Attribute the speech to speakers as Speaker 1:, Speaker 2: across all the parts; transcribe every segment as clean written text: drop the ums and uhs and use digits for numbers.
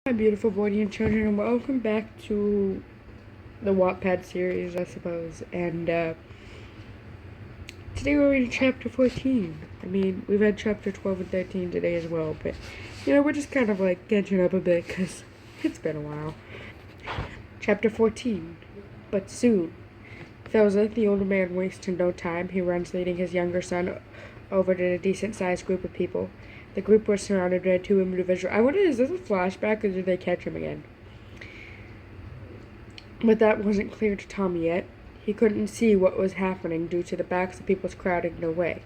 Speaker 1: My beautiful boy and children, and welcome back to the Wattpad series, I suppose. And today we're reading chapter 14. I mean, we've had chapter 12 and 13 today as well, but we're just kind of like catching up a bit because it's been a while. Chapter 14. But soon. Felza, the older man, wasted no time. He runs, leading his younger son over to a decent-sized group of people. The group was surrounded by two individuals. I wonder, is this a flashback or did they catch him again? But that wasn't clear to Tommy yet. He couldn't see what was happening due to the backs of people crowding their way.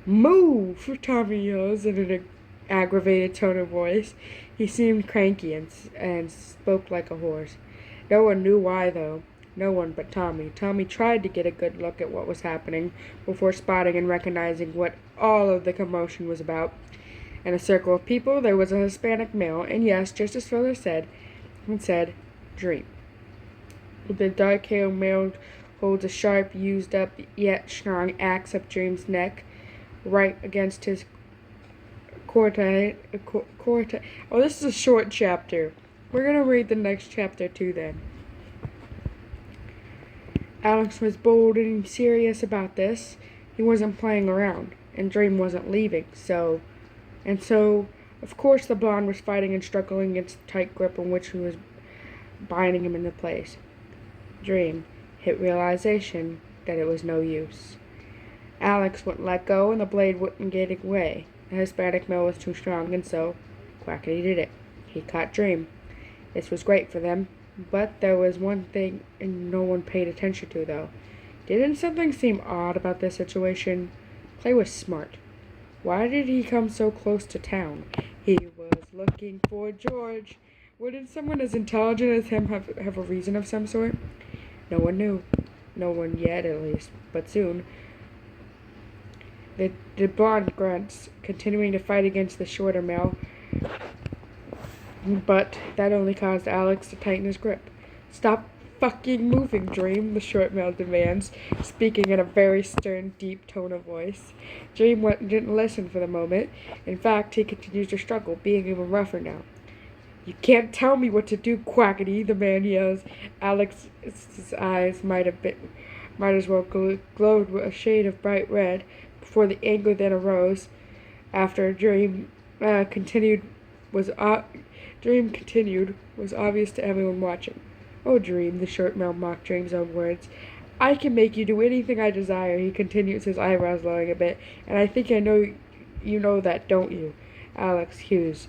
Speaker 1: Move! Tommy yells in an aggravated tone of voice. He seemed cranky and spoke like a horse. No one knew why, though. No one but Tommy. Tommy tried to get a good look at what was happening before spotting and recognizing what all of the commotion was about. In a circle of people, there was a Hispanic male, and yes, just as Philip said, Dream. The dark-haired male holds a sharp, used-up, yet strong axe up Dream's neck, right against his corte. Oh, this is a short chapter. We're gonna read the next chapter too then. Alex was bold and serious about this. He wasn't playing around, and Dream wasn't leaving, so, of course, the blonde was fighting and struggling against the tight grip in which he was binding him into place. Dream hit realization that it was no use. Alex wouldn't let go, and the blade wouldn't get away. The Hispanic male was too strong, and so Quackity did it. He caught Dream. This was great for them, but there was one thing no one paid attention to, though. Didn't something seem odd about this situation? Clay was smart. Why did he come so close to town? He was looking for George. Wouldn't someone as intelligent as him have a reason of some sort? No one knew. No one yet, at least. But soon. The blonde grunts, continuing to fight against the shorter male. But that only caused Alex to tighten his grip. Stop fucking moving, Dream, the short male demands, speaking in a very stern, deep tone of voice. Dream didn't listen for the moment. In fact, he continued to struggle, being even rougher now. You can't tell me what to do, Quackity, the man yells. Alex's eyes might as well glowed with a shade of bright red before the anger then arose. After Dream continued was obvious to everyone watching. Oh, Dream, the short male mocked Dream's own words. I can make you do anything I desire, he continues, his eyebrows lowering a bit, and I think I know you know that, don't you? Alex Hughes.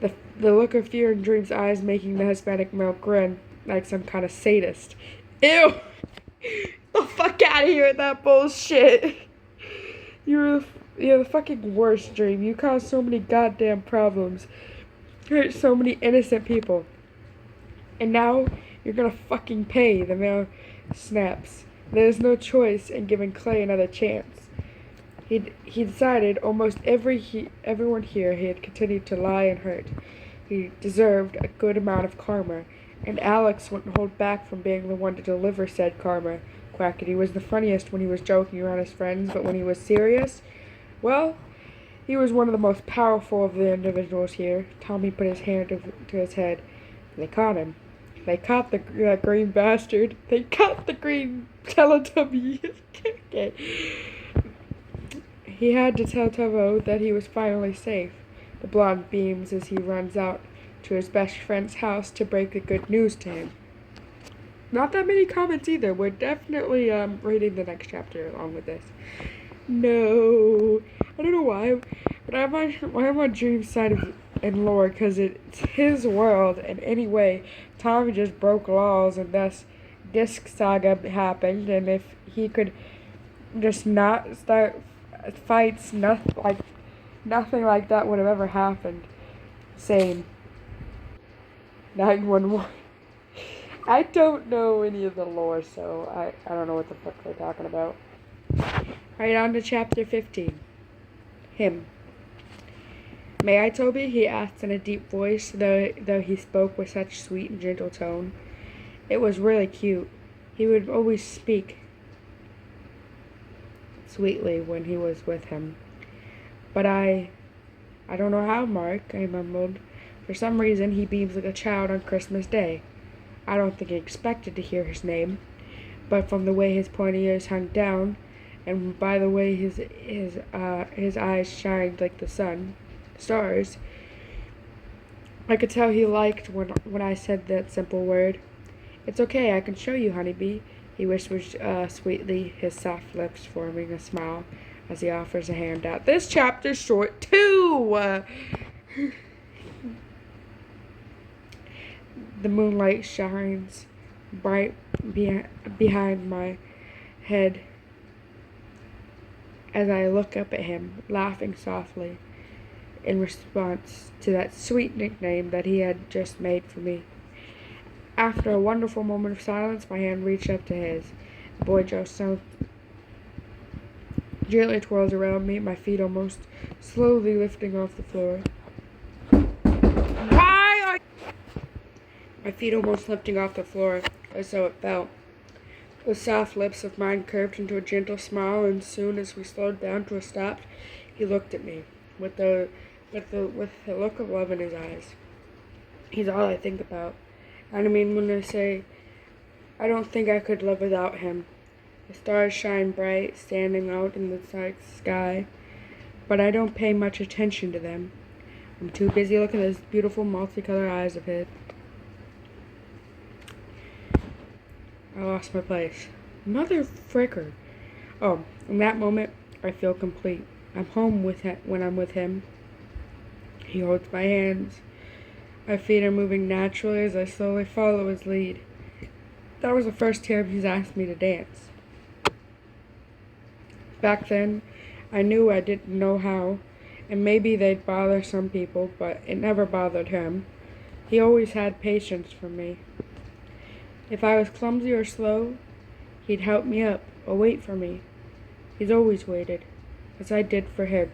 Speaker 1: The look of fear in Dream's eyes making the Hispanic male grin like some kind of sadist. Ew! Get the fuck out of here with that bullshit! You're the fucking worst, Dream. You caused so many goddamn problems. Hurt so many innocent people. And now you're gonna fucking pay, the male snaps. There's no choice in giving Clay another chance. He decided everyone here he had continued to lie and hurt. He deserved a good amount of karma, and Alex wouldn't hold back from being the one to deliver said karma. Quackity was the funniest when he was joking around his friends, but when he was serious, well, he was one of the most powerful of the individuals here. Tommy put his hand to his head. They caught him. They caught the green bastard. They caught the green Teletubby. Okay. He had to tell Tubbo that he was finally safe. The blonde beams as he runs out to his best friend's house to break the good news to him. Not that many comments either. We're definitely reading the next chapter along with this. No, I don't know why, but I'm on Dream's side of and lore because it's his world. And anyway, Tommy just broke laws, and thus this saga happened. And if he could just not start fights, nothing like that would have ever happened. Same. 911. I don't know any of the lore, so I don't know what the fuck they're talking about. Right on to chapter 15. Him. May I, Toby? He asked in a deep voice, though he spoke with such sweet and gentle tone. It was really cute. He would always speak sweetly when he was with him. But I don't know how, Mark, I mumbled. For some reason, he beams like a child on Christmas Day. I don't think he expected to hear his name, but from the way his pointy ears hung down, and by the way his eyes shined like the stars, I could tell he liked when I said that simple word. "It's okay, I can show you, honeybee," he whispers sweetly, his soft lips forming a smile as he offers a hand out. This chapter's short too! The moonlight shines bright behind my head as I look up at him, laughing softly in response to that sweet nickname that he had just made for me. After a wonderful moment of silence, my hand reached up to his. The boy just gently twirls around me, my feet almost slowly lifting off the floor. My feet almost lifting off the floor, as though it felt. The soft lips of mine curved into a gentle smile, and soon as we slowed down to a stop, he looked at me with the look of love in his eyes. He's all I think about. And I mean, when I say I don't think I could live without him. The stars shine bright, standing out in the sky, but I don't pay much attention to them. I'm too busy looking at those beautiful multicolored eyes of his. I lost my place. Mother fricker. Oh, in that moment, I feel complete. I'm home when I'm with him. He holds my hands. My feet are moving naturally as I slowly follow his lead. That was the first time he's asked me to dance. Back then, I knew I didn't know how, and maybe they'd bother some people, but it never bothered him. He always had patience for me. If I was clumsy or slow, he'd help me up or wait for me. He's always waited, as I did for him.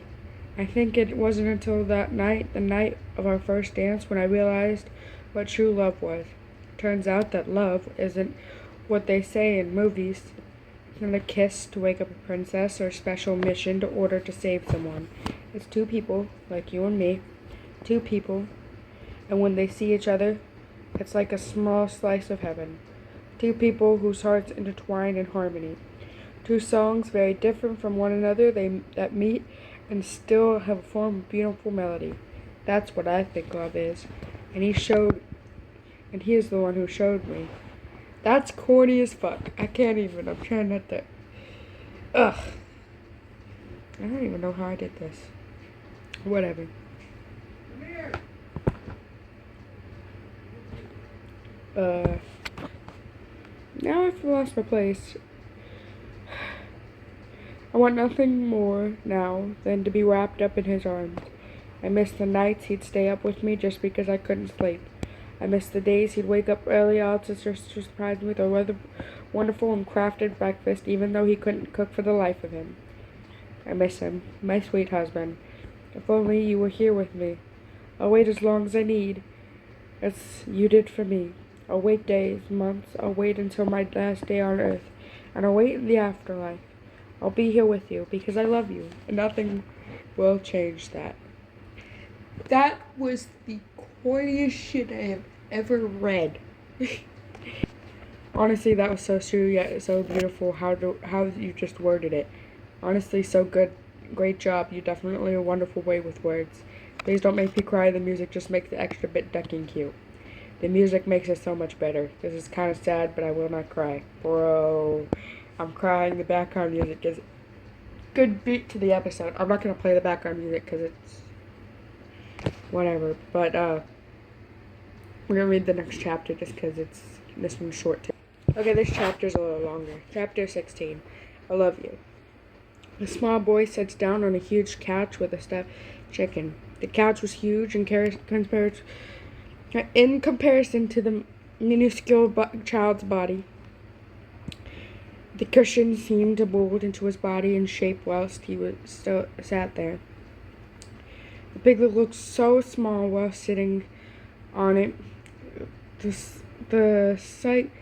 Speaker 1: I think it wasn't until that night, the night of our first dance, when I realized what true love was. Turns out that love isn't what they say in movies. It's not a kiss to wake up a princess or a special mission to order to save someone. It's two people, like you and me. Two people. And when they see each other, it's like a small slice of heaven. Two people whose hearts intertwine in harmony. Two songs very different from one another that meet and still have a form of beautiful melody. That's what I think love is. And he is the one who showed me. That's corny as fuck. I can't even. I'm trying not to. Ugh. I don't even know how I did this. Whatever. Come here. Now I've lost my place. I want nothing more now than to be wrapped up in his arms. I miss the nights he'd stay up with me just because I couldn't sleep. I miss the days he'd wake up early out to surprise me with a wonderful and crafted breakfast, even though he couldn't cook for the life of him. I miss him, my sweet husband. If only you were here with me. I'll wait as long as I need, as you did for me. I'll wait days, months. I'll wait until my last day on earth, and I'll wait in the afterlife. I'll be here with you because I love you, and nothing will change that. That was the corniest shit I have ever read. Honestly, that was so true yet so beautiful how you just worded it. Honestly, so good. Great job. You definitely a wonderful way with words. Please don't make me cry. The music just makes the extra bit ducking cute. The music makes it so much better. This is kind of sad, but I will not cry. Bro, I'm crying. The background music is good beat to the episode. I'm not going to play the background music because it's whatever. But we're going to read the next chapter just because this one's short too. Okay, this chapter's a little longer. Chapter 16. I love you. A small boy sits down on a huge couch with a stuffed chicken. The couch was huge in comparison to the minuscule child's body. The cushion seemed to mold into his body and shape whilst he was still sat there. The piglet looked so small while sitting on it. The sight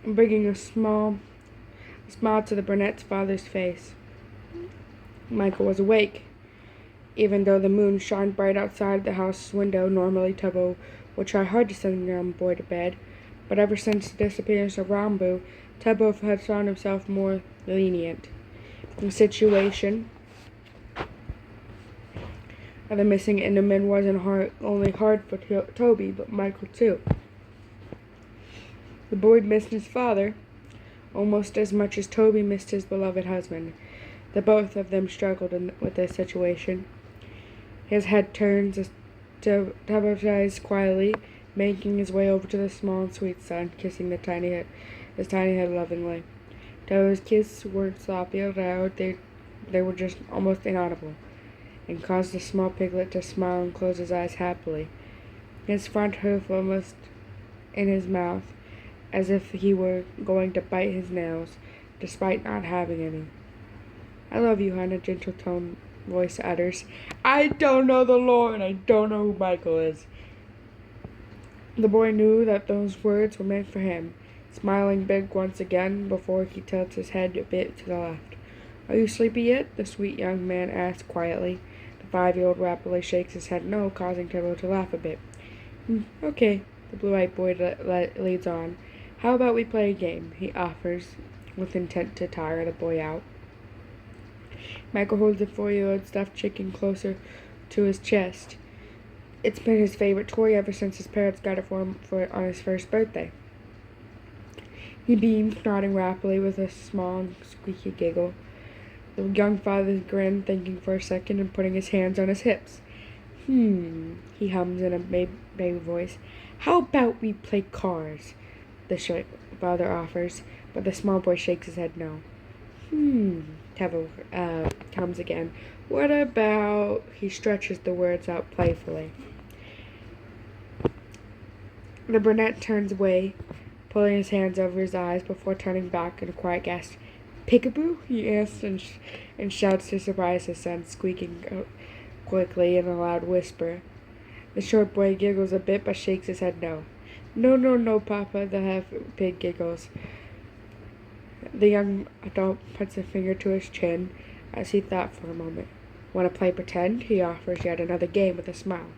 Speaker 1: bringing a smile to the brunette's father's face. Michael was awake. Even though the moon shined bright outside the house's window, normally Tubbo would try hard to send the young boy to bed. But ever since the disappearance of Rambo, Tubbo had found himself more lenient. The situation of the missing Enderman wasn't only hard for Toby, but Michael too. The boy missed his father almost as much as Toby missed his beloved husband. The both of them struggled with this situation. His head turns to Tubbo's eyes quietly, making his way over to the small and sweet son, kissing his tiny head lovingly. Tubbo's kisses weren't sloppy or loud; they were just almost inaudible, and caused the small piglet to smile and close his eyes happily. His front hoof almost in his mouth, as if he were going to bite his nails, despite not having any. "I love you, hon," a gentle tone voice utters. I don't know the Lord, and I don't know who Michael is. The boy knew that those words were meant for him, smiling big once again before he tilts his head a bit to the left. "Are you sleepy yet?" the sweet young man asked quietly. The 5-year-old rapidly shakes his head no, causing Tubbo to laugh a bit. Okay, the blue-eyed boy leads on. "How about we play a game?" he offers, with intent to tire the boy out. Michael holds the 4-year-old stuffed chicken closer to his chest. It's been his favorite toy ever since his parents got it for him on his first birthday. He beams, nodding rapidly with a small, squeaky giggle. The young father grinned, thinking for a second and putting his hands on his hips. He hums in a baby voice. "How about we play cars?" the short father offers, but the small boy shakes his head no. Tubbo comes again. "What about..." He stretches the words out playfully. The brunette turns away, pulling his hands over his eyes before turning back in a quiet gasp. "Peekaboo?" he asks and shouts to surprise his son, squeaking quickly in a loud whisper. The short boy giggles a bit but shakes his head no. No, Papa," the half-pig giggles. The young adult puts a finger to his chin as he thought for a moment. "Want to play pretend?" he offers yet another game with a smile.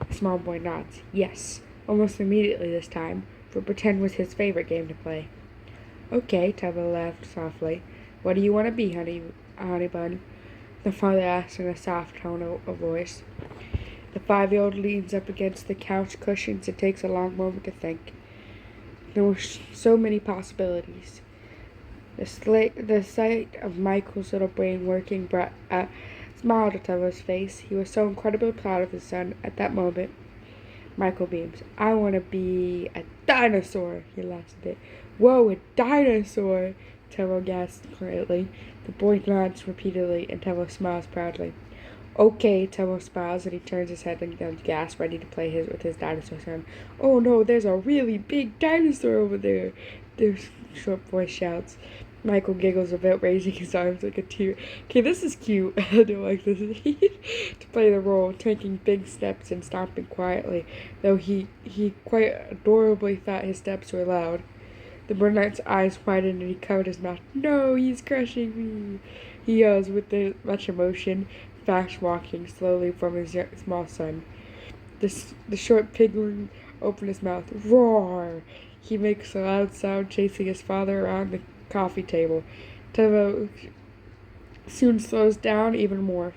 Speaker 1: The small boy nods. Yes, almost immediately this time, for pretend was his favorite game to play. "Okay," Tubbo laughed softly. "What do you want to be, honey bun?" the father asked in a soft tone of voice. The 5-year-old leans up against the couch cushions and takes a long moment to think. There were so many possibilities. The sight of Michael's little brain working brought a smile to Tubbo's face. He was so incredibly proud of his son at that moment. Michael beams. "I want to be a dinosaur," he laughs a bit. "Whoa, a dinosaur!" Tubbo gasps greatly. The boy nods repeatedly, and Tubbo smiles proudly. "Okay," Tubbo smiles, and he turns his head and gasps, ready to play with his dinosaur son. "Oh no, there's a really big dinosaur over there!" the short voice shouts. Michael giggles a bit, raising his arms like a tear. "Okay, this is cute." I don't like this. To play the role, taking big steps and stomping quietly, though he quite adorably thought his steps were loud. The brunette's eyes widened and he covered his mouth. "No, he's crushing me!" he yells with much emotion, fast walking slowly from his small son. The short pigling opened his mouth. Roar! He makes a loud sound, chasing his father around the coffee table. Tubbo soon slows down even more,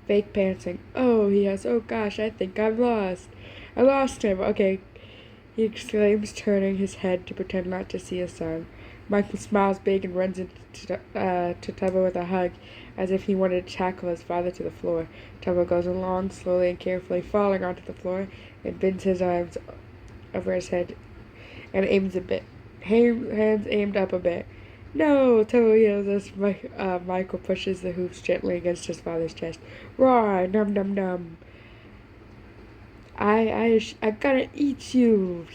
Speaker 1: fake panting. "Oh, yes, oh gosh, I think I'm lost. I lost him. Okay," he exclaims, turning his head to pretend not to see his son. Michael smiles big and runs to Tubbo with a hug, as if he wanted to tackle his father to the floor. Tubbo goes along, slowly and carefully falling onto the floor, and bends his arms over his head and aims a bit. Hands aimed up a bit. "No!" Tubbo yells as Michael pushes the hoops gently against his father's chest. "Roar! Num num num! I gotta eat you!"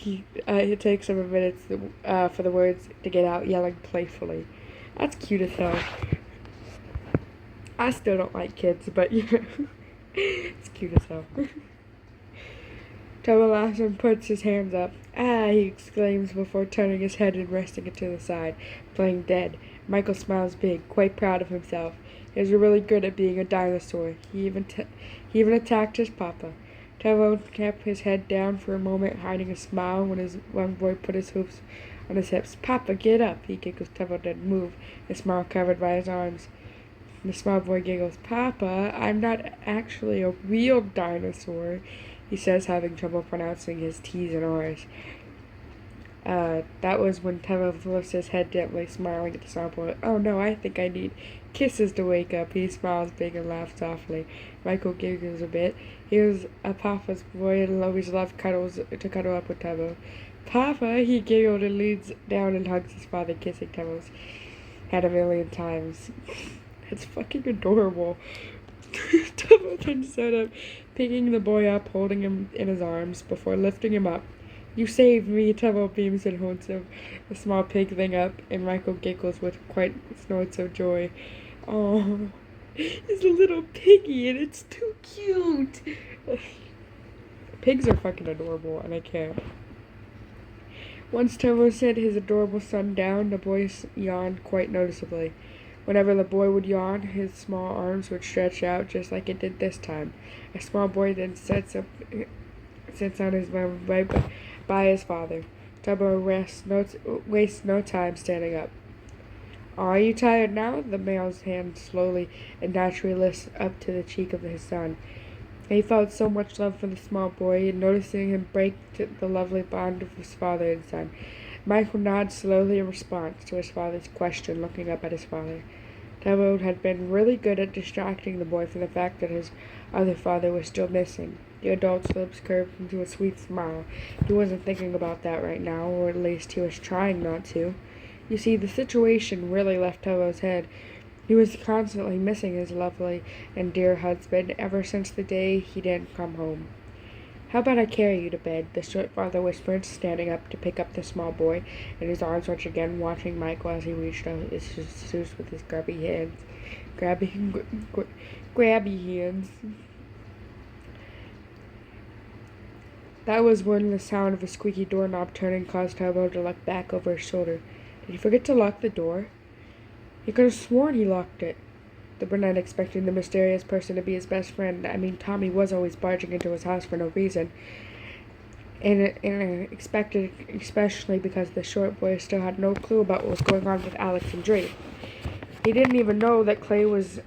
Speaker 1: It takes him a minute for the words to get out, yelling playfully. That's cute as hell. I still don't like kids, but yeah, it's cute as hell. Tubbo laughs and puts his hands up. "Ah!" he exclaims before turning his head and resting it to the side, playing dead. Michael smiles big, quite proud of himself. He was really good at being a dinosaur. He even attacked his papa. Tubbo kept his head down for a moment, hiding a smile when his one boy put his hoofs on his hips. Papa, get up! He giggles. Tubbo didn't move, his smile covered by his arms. The small boy giggles. Papa, I'm not actually a real dinosaur, he says, having trouble pronouncing his T's and R's. That was when Tubbo lifts his head gently, smiling at the small boy. Oh no, I think I need kisses to wake up. He smiles big and laughs softly. Michael giggles a bit. He was a papa's boy and always loved to cuddle up with Tubbo. Papa, he giggled and leans down and hugs his father, kissing Tubbo's head a million times. It's fucking adorable. Tubbo then stood up, picking the boy up, holding him in his arms before lifting him up. You saved me, Tubbo beams and holds the small pig thing up, and Michael giggles with quite snorts of joy. Oh, it's a little piggy, and it's too cute. Pigs are fucking adorable, and I can't. Once Tubbo set his adorable son down, the boy yawned quite noticeably. Whenever the boy would yawn, his small arms would stretch out just like it did this time. A small boy then sits on his bum right by his father. Tubbo wastes no time standing up. Are you tired now? The male's hand slowly and naturally lifts up to the cheek of his son. He felt so much love for the small boy, and noticing him break the lovely bond of his father and son, Michael nods slowly in response to his father's question, looking up at his father. Tubbo had been really good at distracting the boy from the fact that his other father was still missing. The adult's lips curved into a sweet smile. He wasn't thinking about that right now, or at least he was trying not to. You see, the situation really left Tubbo's head. He was constantly missing his lovely and dear husband ever since the day he didn't come home. How about I carry you to bed? The short father whispered, standing up to pick up the small boy in his arms once again, watching Michael as he reached out his shoes with his grabby hands. Grabby hands. That was when the sound of a squeaky doorknob turning caused Tubbo to look back over his shoulder. Did he forget to lock the door? He could have sworn he locked it. The brunette, expecting the mysterious person to be his best friend, Tommy was always barging into his house for no reason, and expected, especially because the short boy still had no clue about what was going on with Alex and Dream. He didn't even know that Clay was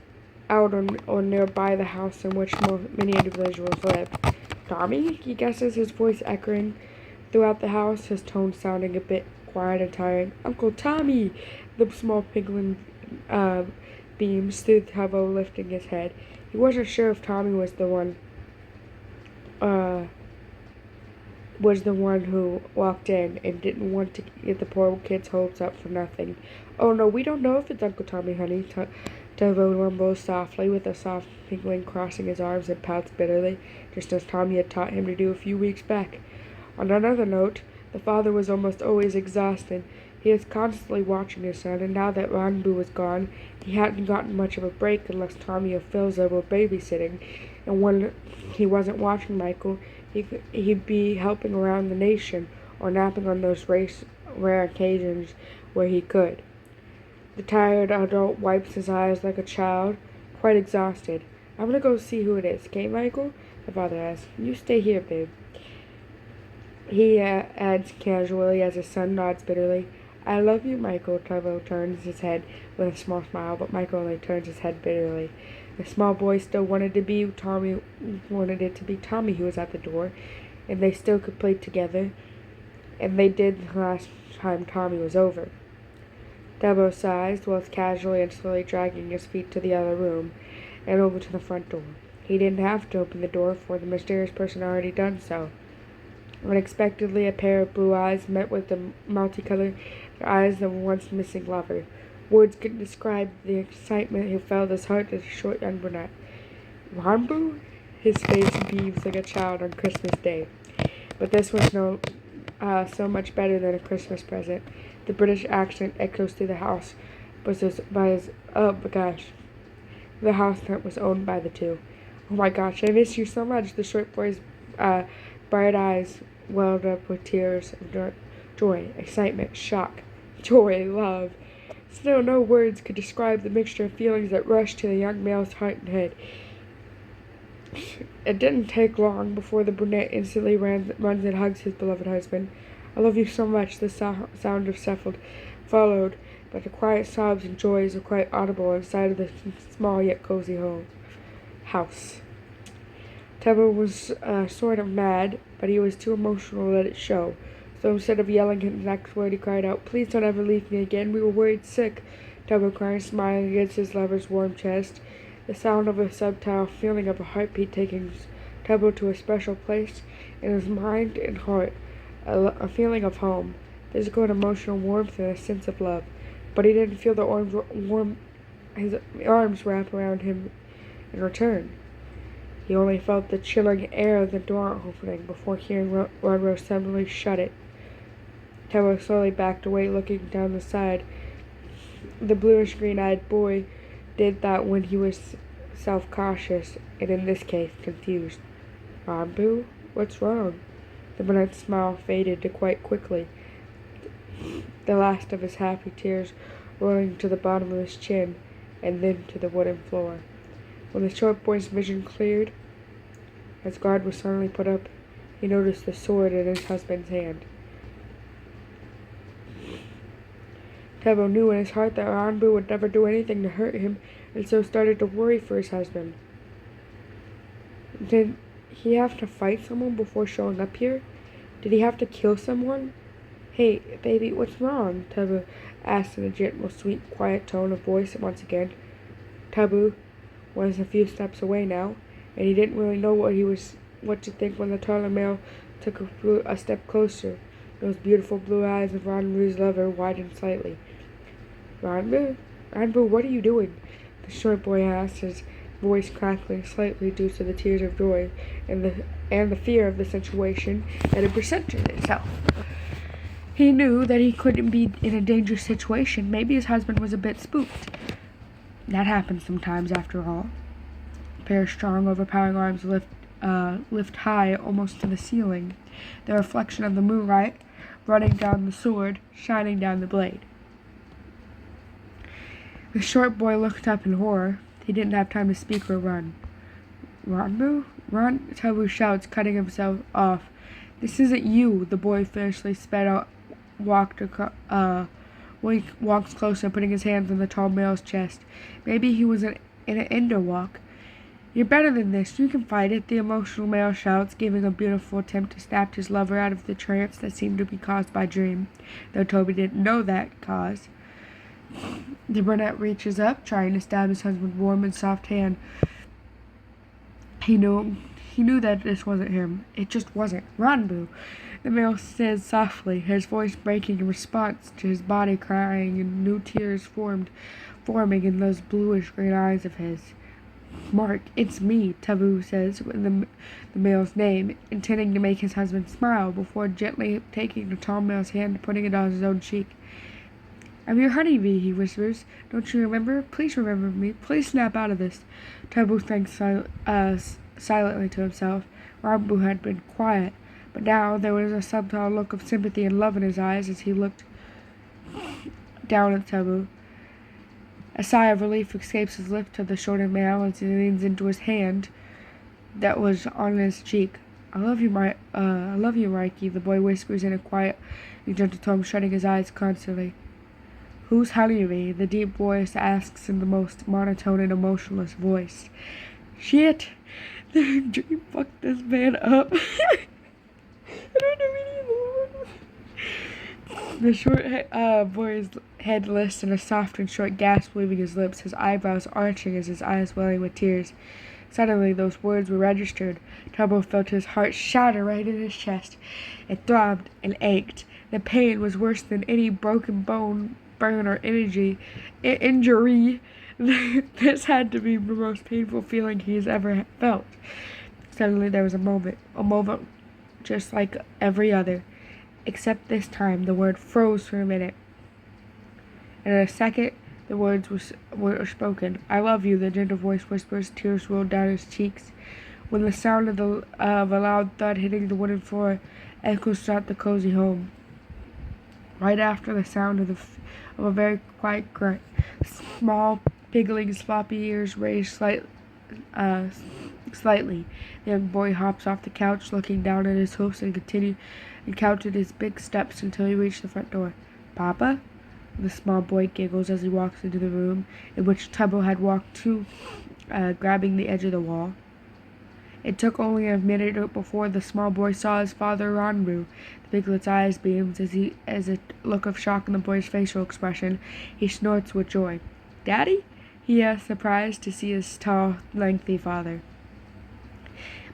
Speaker 1: out or nearby the house in which many individuals lived. Tommy? He guesses, his voice echoing throughout the house, his tone sounding a bit quiet and tired. Uncle Tommy! The small piglin beams through Tubbo, lifting his head. He wasn't sure if Tommy was the one who walked in and didn't want to get the poor kid's hopes up for nothing. Oh no, we don't know if it's Uncle Tommy, honey. Tubbo rumbles softly, with a soft piglin crossing his arms, and pouts bitterly, just as Tommy had taught him to do a few weeks back. On another note, the father was almost always exhausted. He was constantly watching his son, and now that Ranbu was gone, he hadn't gotten much of a break unless Tommy or Philza were babysitting, and when he wasn't watching Michael, he'd be helping around the nation, or napping on those rare occasions where he could. The tired adult wipes his eyes like a child, quite exhausted. I'm gonna go see who it is, okay, Michael? The father asks. You stay here, babe. He adds casually as his son nods bitterly. I love you, Michael. Tubbo turns his head with a small smile, but Michael only turns his head bitterly. The small boy still wanted it to be Tommy who was at the door, and they still could play together, and they did the last time Tommy was over. Tubbo sighs, whilst casually and slowly dragging his feet to the other room, and over to the front door. He didn't have to open the door, for the mysterious person had already done so. Unexpectedly, a pair of blue eyes met with the multicolored eyes of a once missing lover. Words couldn't describe the excitement he felt his heart as a short young brunette. Ranbu? His face beams like a child on Christmas Day. But this was so much better than a Christmas present. The British accent echoes through the house, the house that was owned by the two. Oh my gosh, I miss you so much. The short boy's bright eyes welled up with tears of joy, excitement, shock, joy, love. Still, no words could describe the mixture of feelings that rushed to the young male's heart and head. It didn't take long before the brunette instantly runs and hugs his beloved husband. "I love you so much," the sound of Seffield followed, but the quiet sobs and joys were quite audible inside of the small yet cozy house. Tubbo was sort of mad, but he was too emotional to let it show. So instead of yelling his next word, he cried out, "Please don't ever leave me again. We were worried sick," Tubbo cried, smiling against his lover's warm chest. The sound of a subtle feeling of a heartbeat taking Tubbo to a special place in his mind and heart, a feeling of home, physical and emotional warmth, and a sense of love. But he didn't feel his arms wrap around him in return. He only felt the chilling air of the door opening before hearing Rodro suddenly shut it. Tubbo slowly backed away, looking down the side. The bluish-green-eyed boy did that when he was self-cautious, and in this case, confused. "Ranboo, what's wrong?" The brunette's smile faded quite quickly, the last of his happy tears rolling to the bottom of his chin, and then to the wooden floor. When the short boy's vision cleared, as guard was suddenly put up, he noticed the sword in his husband's hand. Tubbo knew in his heart that Ranboo would never do anything to hurt him, and so started to worry for his husband. Did he have to fight someone before showing up here? Did he have to kill someone? "Hey, baby, what's wrong?" Tubbo asked in a gentle, sweet, quiet tone of voice once again. Tubbo was a few steps away now, and he didn't really know what to think when the taller male took a step closer. Those beautiful blue eyes of Ranboo's lover widened slightly. Ranboo, what are you doing?" the short boy asked, his voice crackling slightly due to the tears of joy and the fear of the situation that had presented itself. He knew that he couldn't be in a dangerous situation. Maybe his husband was a bit spooked. That happens sometimes, after all. A pair of strong, overpowering arms lift high, almost to the ceiling, the reflection of the moonlight running down the sword, shining down the blade. The short boy looked up in horror. He didn't have time to speak or run. "Ranboo? Run!" Tubbo shouts, cutting himself off. "This isn't you." The boy fiercely sped out, walks closer, putting his hands on the tall male's chest. Maybe he was in an Indo walk. "You're better than this. You can fight it," the emotional male shouts, giving a beautiful attempt to snap his lover out of the trance that seemed to be caused by dream, though Toby didn't know that cause. The brunette reaches up, trying to stab his husband's warm and soft hand. He knew that this wasn't him. It just wasn't. "Ranboo," the male says softly, his voice breaking in response to his body crying and new tears forming in those bluish-green eyes of his. "Mark, it's me," Tubbo says the male's name, intending to make his husband smile before gently taking the tall male's hand and putting it on his own cheek. "I'm your honeybee," he whispers. "Don't you remember? Please remember me. Please snap out of this." Tubbo thinks silently to himself. Ranboo had been quiet, but now there was a subtle look of sympathy and love in his eyes as he looked down at Tubbo. A sigh of relief escapes his lips to the shorter male as he leans into his hand that was on his cheek. I love you, Mikey," the boy whispers in a quiet and gentle tone, shutting his eyes constantly. "Who's honeybee?" the deep voice asks in the most monotone and emotionless voice. "Shit! The dream fucked this man up." I don't know any of the short boy's head lifts in a soft and short gasp, leaving his lips, his eyebrows arching as his eyes welling with tears. Suddenly those words were registered. Tubbo felt his heart shatter right in his chest. It throbbed and ached. The pain was worse than any broken bone, burn, or injury. This had to be the most painful feeling he's ever felt. Suddenly there was a moment just like every other, except this time the word froze for a minute. And in a second, the words were spoken. "I love you," the gentle voice whispers. Tears rolled down his cheeks. When the sound of a loud thud hitting the wooden floor echoes throughout the cozy home. Right after the sound of a very quiet grunt, small, piggling, sloppy ears raised slightly. The young boy hops off the couch, looking down at his hoofs, and counted his big steps until he reached the front door. "Papa?" The small boy giggles as he walks into the room in which Tubbo had walked to, grabbing the edge of the wall. It took only a minute before the small boy saw his father Ronru. The piglet's eyes beams as a look of shock in the boy's facial expression. He snorts with joy. "Daddy?" he asks, surprised to see his tall, lengthy father.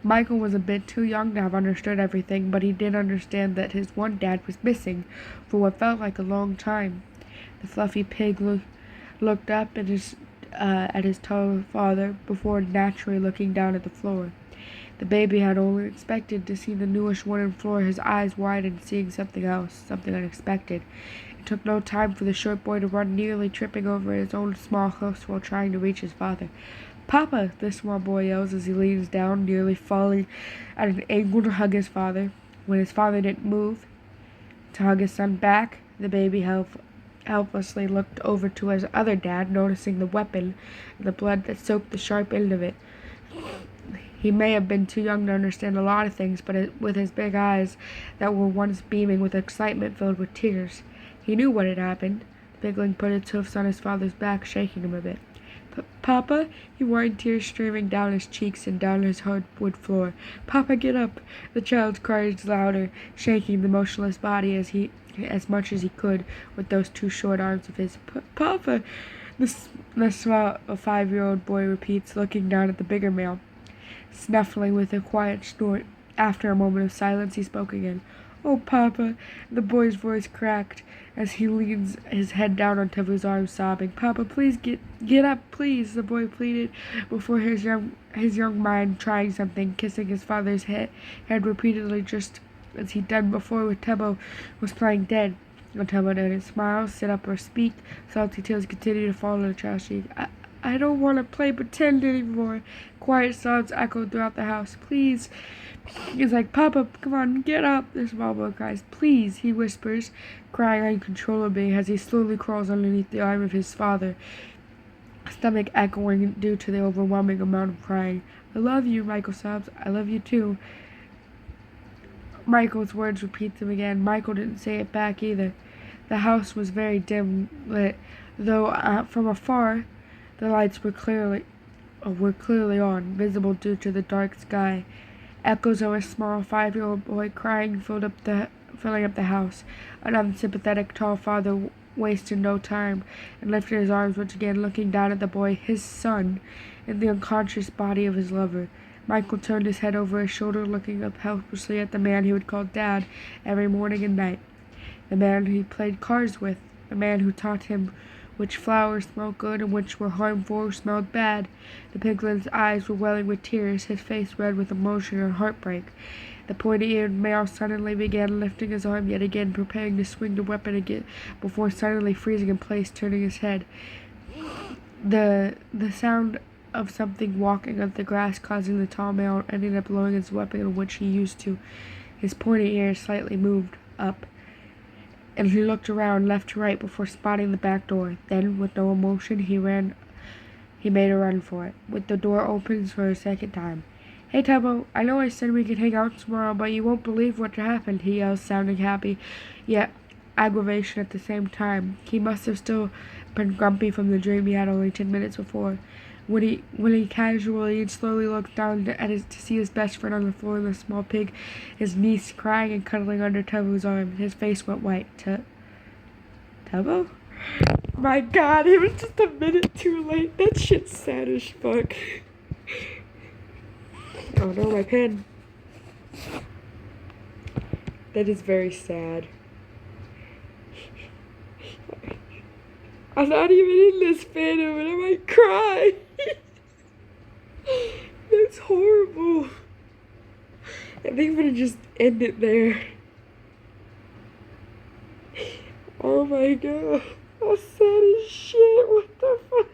Speaker 1: Michael was a bit too young to have understood everything, but he did understand that his one dad was missing for what felt like a long time. The fluffy pig looked up at his tall father before naturally looking down at the floor. The baby had only expected to see the newish wooden floor. His eyes widened, seeing something else, something unexpected. It took no time for the short boy to run, nearly tripping over his own small hoofs while trying to reach his father. "Papa!" the small boy yells as he leans down, nearly falling at an angle to hug his father. When his father didn't move to hug his son back, the baby helplessly looked over to his other dad, noticing the weapon and the blood that soaked the sharp end of it. He may have been too young to understand a lot of things, but with his big eyes that were once beaming with excitement filled with tears, he knew what had happened. The pigling put its hoofs on his father's back, shaking him a bit. "Papa?" he whined, tears streaming down his cheeks and down his hardwood floor. "Papa, get up!" The child cried louder, shaking the motionless body as much as he could with those two short arms of his. "Papa!" The small 5-year-old boy repeats, looking down at the bigger male. Snuffling with a quiet snort. After a moment of silence, he spoke again. "Oh, Papa!" The boy's voice cracked as he leans his head down on Tubbo's arm, sobbing. "Papa, please get up, please!" the boy pleaded, before his young mind trying something, kissing his father's head repeatedly, just as he'd done before when Tubbo was playing dead. When Tubbo didn't smile, sit up, or speak, salty tears continued to fall on the child's cheek. I don't want to play pretend anymore." Quiet sobs echoed throughout the house. "Please." He's like, "Papa, come on, get up." The small boy cries. "Please," he whispers, crying uncontrollably as he slowly crawls underneath the arm of his father, stomach echoing due to the overwhelming amount of crying. "I love you," Michael sobs. "I love you too." Michael's words repeat them again. Michael didn't say it back either. The house was very dim lit, though from afar the lights were clearly on, visible due to the dark sky. Echoes of a small 5-year-old boy crying filling up the house. An unsympathetic tall father wasted no time and lifted his arms once again, looking down at the boy, his son, in the unconscious body of his lover. Michael turned his head over his shoulder, looking up helplessly at the man he would call Dad every morning and night. The man he played cards with. The man who taught him which flowers smelled good and which were harmful or smelled bad. The piglet's eyes were welling with tears, his face red with emotion and heartbreak. The pointy-eared male suddenly began lifting his arm yet again, preparing to swing the weapon again, before suddenly freezing in place, turning his head. The sound of something walking up the grass causing the tall male ended up lowering his weapon, in which he used to. His pointy ears slightly moved up, and he looked around left to right before spotting the back door. Then, with no emotion, he made a run for it, with the door open for a second time. "Hey, Tubbo, I know I said we could hang out tomorrow, but you won't believe what happened," he yells, sounding happy, yet aggravation at the same time. He must have still been grumpy from the dream he had only 10 minutes before. When he casually and slowly looked down to see his best friend on the floor and the small pig, his niece, crying and cuddling under Tubbo's arm, his face went white. Tubbo? My God, it was just a minute too late. That shit's sad as fuck. Oh no, my pen. That is very sad. I'm not even in this fandom and I might cry. That's horrible. I think I'm gonna just end it there. Oh my God. That's sad as shit. What the fuck?